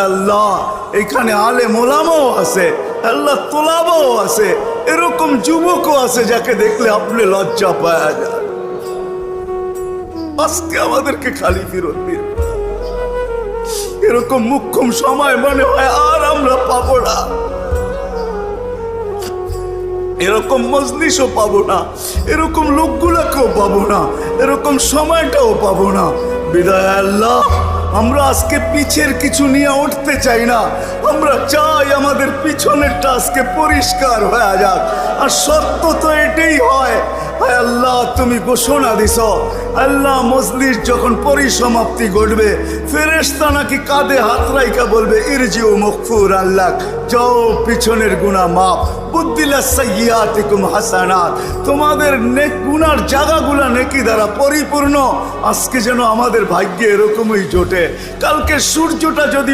আল্লাহ এখানে আলেম ওলামাও আছে, আল্লাহ তোলাবাও আছে, এরকম যুবকও আছে যাকে দেখলে আপনি লজ্জা পাওয়া যায়। আজকে আমাদেরকে খালি ফিরত দিন। এরকম মুখ্যম সময় মনে হয় আর আমরা পাবো না, এরকম মজলিসও পাবো না, এরকম লোকগুলাকেও পাবো না, এরকম সময়টাও পাবো না। বিদায় আল্লাহ, আমরা আজকে পিছের কিছু নিয়ে উঠতে চাই না, আমরা চাই আমাদের পিছনেরটা আজকে পরিষ্কার হয়ে যাক। আর সত্য তো এটাই হয়, আল্লাহ তুমি ঘোষণা দিছ, আল্লাহ মজলিস যখন পরিসমাপ্তি ঘটবে ফেরেশতা নাকি কাঁধে হাত রাইখা বলবে ইরজিউ মগফুর আল্লাহ, যাও পিছনের গুনাহ মাফ, বুদ্দিলা সাইয়্যাতিকুম হাসানাত, তোমাদের নেক গুনার জায়গাগুলা নেকি দ্বারা পরিপূর্ণ। আজকে যেন আমাদের ভাগ্যে এরকমই জোটে। কালকে সূর্যটা যদি